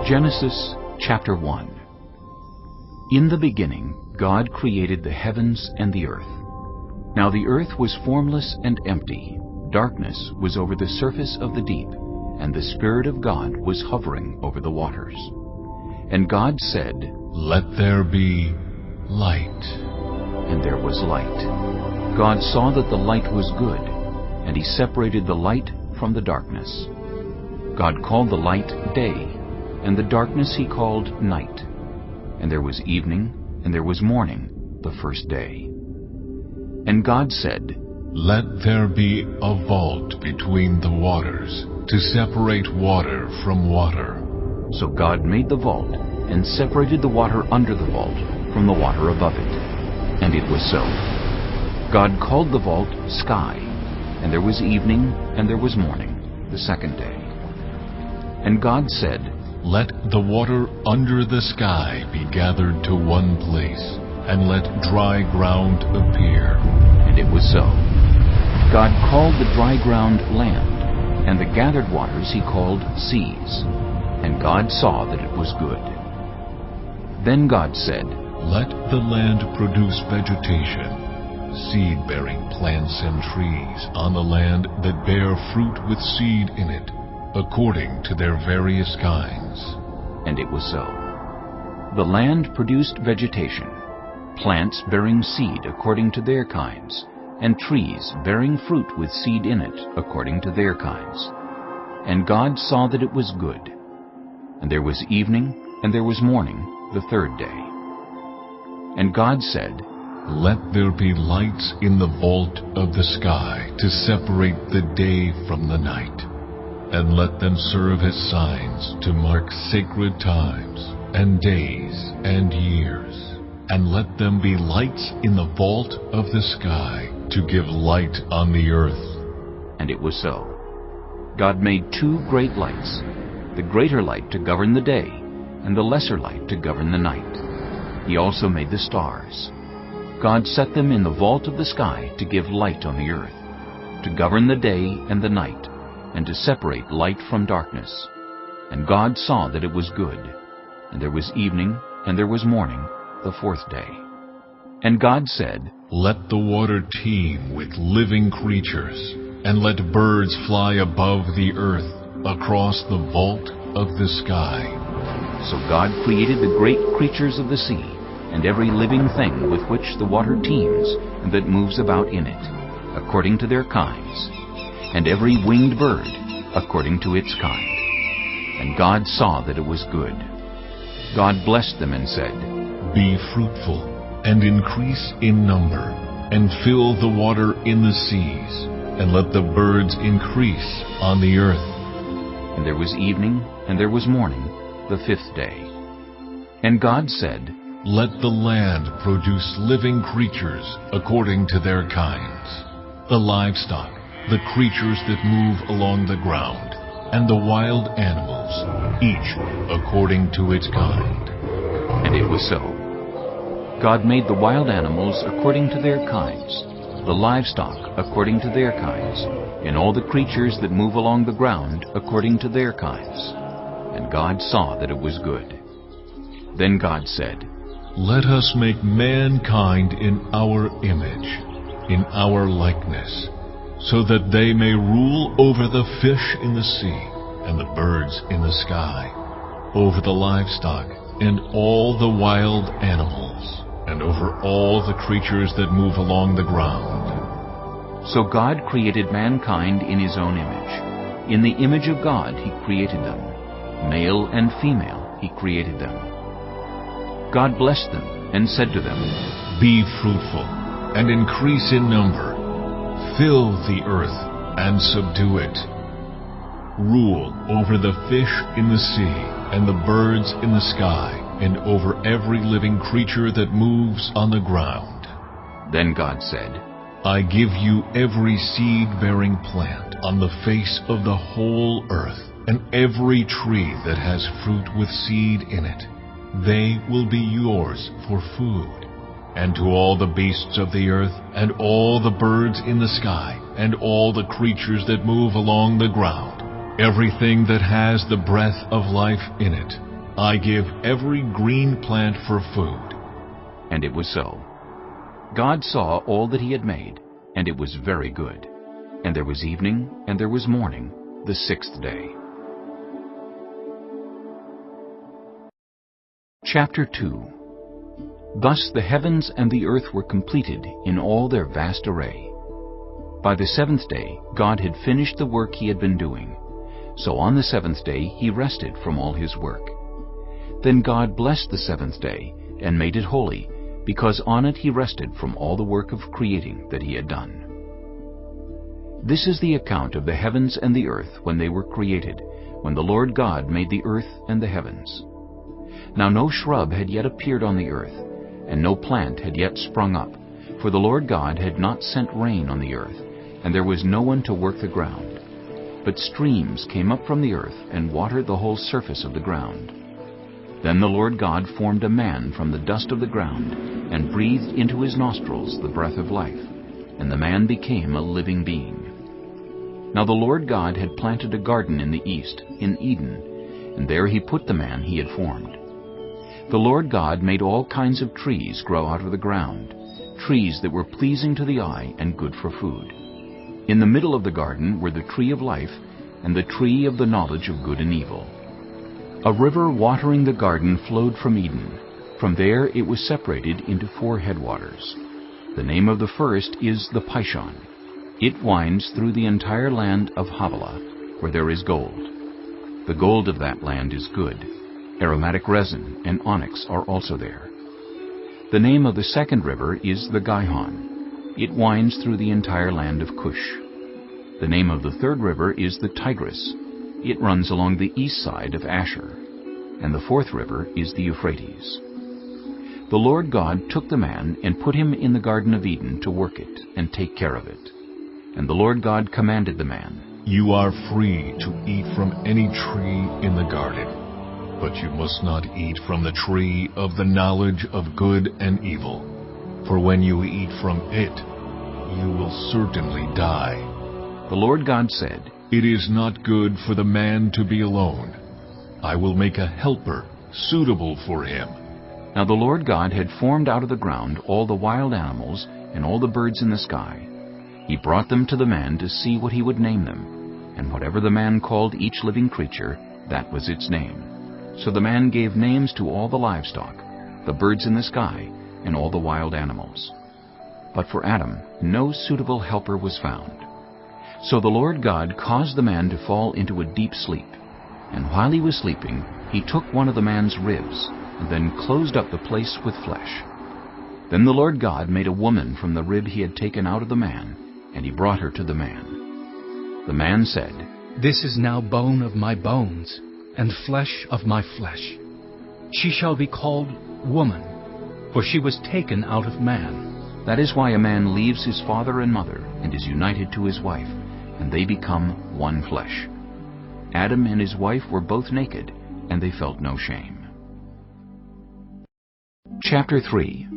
Genesis chapter 1. In the beginning, God created the heavens and the earth. Now the earth was formless and empty. Darkness was over the surface of the deep, and the Spirit of God was hovering over the waters. And God said, "Let there be light." And there was light. God saw that the light was good, and He separated the light from the darkness. God called the light day, and the darkness He called night. And there was evening, and there was morning, the first day. And God said, "Let there be a vault between the waters, to separate water from water." So God made the vault, and separated the water under the vault from the water above it. And it was so. God called the vault sky, and there was evening, and there was morning, the second day. And God said, "Let the water under the sky be gathered to one place, and let dry ground appear." And it was so. God called the dry ground land, and the gathered waters He called seas. And God saw that it was good. Then God said, "Let the land produce vegetation, seed-bearing plants and trees on the land that bear fruit with seed in it, according to their various kinds." And it was so. The land produced vegetation, plants bearing seed according to their kinds, and trees bearing fruit with seed in it according to their kinds. And God saw that it was good. And there was evening, and there was morning, the third day. And God said, "Let there be lights in the vault of the sky to separate the day from the night, and let them serve as signs to mark sacred times and days and years. And let them be lights in the vault of the sky to give light on the earth." And it was so. God made two great lights, the greater light to govern the day, and the lesser light to govern the night. He also made the stars. God set them in the vault of the sky to give light on the earth, to govern the day and the night, and to separate light from darkness. And God saw that it was good. And there was evening, and there was morning, the fourth day. And God said, "Let the water teem with living creatures, and let birds fly above the earth across the vault of the sky." So God created the great creatures of the sea, and every living thing with which the water teems, and that moves about in it, according to their kinds, and every winged bird, according to its kind. And God saw that it was good. God blessed them and said, "Be fruitful, and increase in number, and fill the water in the seas, and let the birds increase on the earth." And there was evening, and there was morning, the fifth day. And God said, "Let the land produce living creatures according to their kinds, the livestock, the creatures that move along the ground, and the wild animals, each according to its kind." And it was so. God made the wild animals according to their kinds, the livestock according to their kinds, and all the creatures that move along the ground according to their kinds. And God saw that it was good. Then God said, "Let us make mankind in our image, in our likeness, so that they may rule over the fish in the sea, and the birds in the sky, over the livestock, and all the wild animals, and over all the creatures that move along the ground." So God created mankind in His own image. In the image of God He created them. Male and female He created them. God blessed them and said to them, "Be fruitful, and increase in number. Fill the earth and subdue it. Rule over the fish in the sea, and the birds in the sky, and over every living creature that moves on the ground." Then God said, "I give you every seed-bearing plant on the face of the whole earth, and every tree that has fruit with seed in it. They will be yours for food. And to all the beasts of the earth, and all the birds in the sky, and all the creatures that move along the ground, everything that has the breath of life in it, I give every green plant for food." And it was so. God saw all that he had made, and it was very good. And there was evening, and there was morning, the sixth day. Chapter 2. Thus the heavens and the earth were completed in all their vast array. By the seventh day God had finished the work he had been doing. So on the seventh day he rested from all his work. Then God blessed the seventh day and made it holy, because on it he rested from all the work of creating that he had done. This is the account of the heavens and the earth when they were created, when the Lord God made the earth and the heavens. Now no shrub had yet appeared on the earth, and no plant had yet sprung up, for the Lord God had not sent rain on the earth, and there was no one to work the ground. But streams came up from the earth and watered the whole surface of the ground. Then the Lord God formed a man from the dust of the ground, and breathed into his nostrils the breath of life, and the man became a living being. Now the Lord God had planted a garden in the east, in Eden, and there he put the man he had formed. The Lord God made all kinds of trees grow out of the ground, trees that were pleasing to the eye and good for food. In the middle of the garden were the tree of life and the tree of the knowledge of good and evil. A river watering the garden flowed from Eden. From there it was separated into 4 headwaters. The name of the first is the Pishon. It winds through the entire land of Havilah, where there is gold. The gold of that land is good. Aromatic resin and onyx are also there. The name of the second river is the Gihon. It winds through the entire land of Cush. The name of the third river is the Tigris. It runs along the east side of Asher. And the fourth river is the Euphrates. The Lord God took the man and put him in the Garden of Eden to work it and take care of it. And the Lord God commanded the man, "You are free to eat from any tree in the garden, but you must not eat from the tree of the knowledge of good and evil. For when you eat from it, you will certainly die." The Lord God said, "It is not good for the man to be alone. I will make a helper suitable for him." Now the Lord God had formed out of the ground all the wild animals and all the birds in the sky. He brought them to the man to see what he would name them, and whatever the man called each living creature, that was its name. So the man gave names to all the livestock, the birds in the sky, and all the wild animals. But for Adam no suitable helper was found. So the Lord God caused the man to fall into a deep sleep. And while he was sleeping, he took one of the man's ribs, and then closed up the place with flesh. Then the Lord God made a woman from the rib he had taken out of the man, and he brought her to the man. The man said, "This is now bone of my bones, and flesh of my flesh. She shall be called woman, for she was taken out of man." That is why a man leaves his father and mother and is united to his wife, and they become one flesh. Adam and his wife were both naked, and they felt no shame. Chapter 3.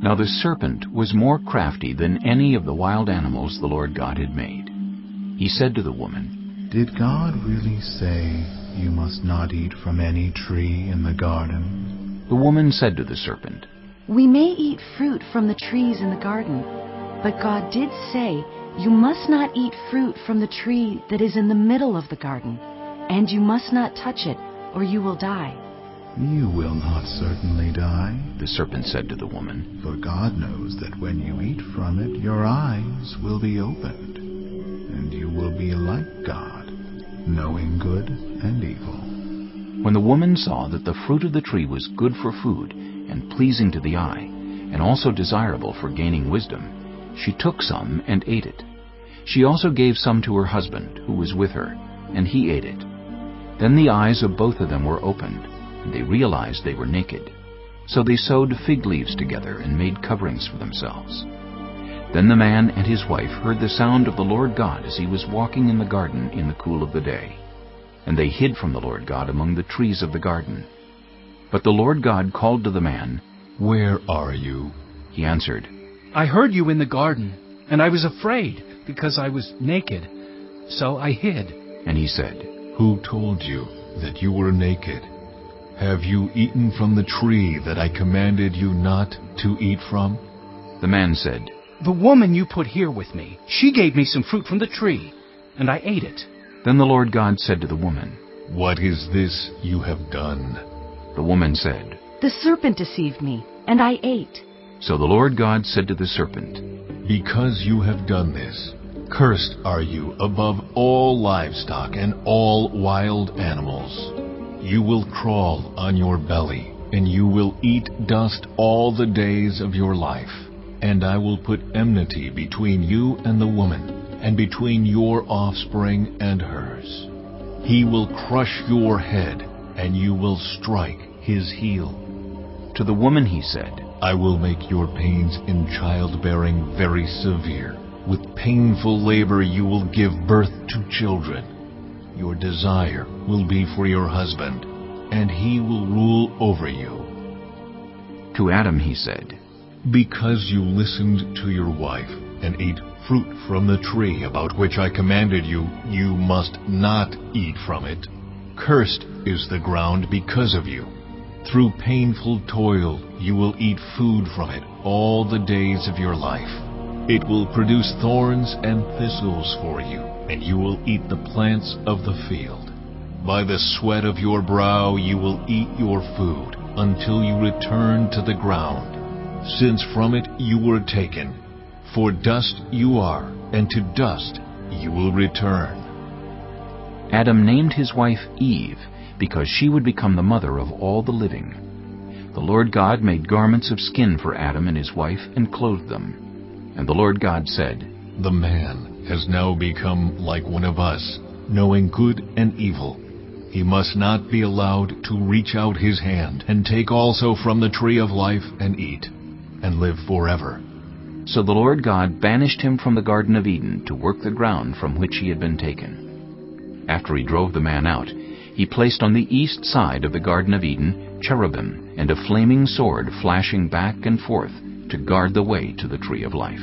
Now the serpent was more crafty than any of the wild animals the Lord God had made. He said to the woman, "Did God really say, 'You must not eat from any tree in the garden'?" The woman said to the serpent, "We may eat fruit from the trees in the garden, but God did say, 'You must not eat fruit from the tree that is in the middle of the garden, and you must not touch it, or you will die.'" "You will not certainly die," the serpent said to the woman, "for God knows that when you eat from it, your eyes will be opened, and you will be like God, knowing good and evil." When the woman saw that the fruit of the tree was good for food and pleasing to the eye, and also desirable for gaining wisdom, she took some and ate it. She also gave some to her husband, who was with her, and he ate it. Then the eyes of both of them were opened, and they realized they were naked. So they sewed fig leaves together and made coverings for themselves. Then the man and his wife heard the sound of the Lord God as he was walking in the garden in the cool of the day. And they hid from the Lord God among the trees of the garden. But the Lord God called to the man, "Where are you?" He answered, "I heard you in the garden, and I was afraid, because I was naked. So I hid." And he said, "Who told you that you were naked?" Have you eaten from the tree that I commanded you not to eat from? The man said, The woman you put here with me, she gave me some fruit from the tree, and I ate it. Then the Lord God said to the woman, What is this you have done? The woman said, The serpent deceived me, and I ate. So the Lord God said to the serpent, Because you have done this, cursed are you above all livestock and all wild animals. You will crawl on your belly, and you will eat dust all the days of your life. And I will put enmity between you and the woman, and between your offspring and hers. He will crush your head, and you will strike his heel. To the woman he said, I will make your pains in childbearing very severe. With painful labor you will give birth to children. Your desire will be for your husband, and he will rule over you. To Adam he said, Because you listened to your wife and ate fruit from the tree about which I commanded you, you must not eat from it. Cursed is the ground because of you. Through painful toil you will eat food from it all the days of your life. It will produce thorns and thistles for you, and you will eat the plants of the field. By the sweat of your brow you will eat your food until you return to the ground, since from it you were taken. For dust you are, and to dust you will return. Adam named his wife Eve, because she would become the mother of all the living. The Lord God made garments of skin for Adam and his wife and clothed them. And the Lord God said, The man has now become like one of us, knowing good and evil. He must not be allowed to reach out his hand and take also from the tree of life and eat, and live forever. So the Lord God banished him from the Garden of Eden to work the ground from which he had been taken. After he drove the man out, he placed on the east side of the Garden of Eden cherubim and a flaming sword flashing back and forth to guard the way to the tree of life.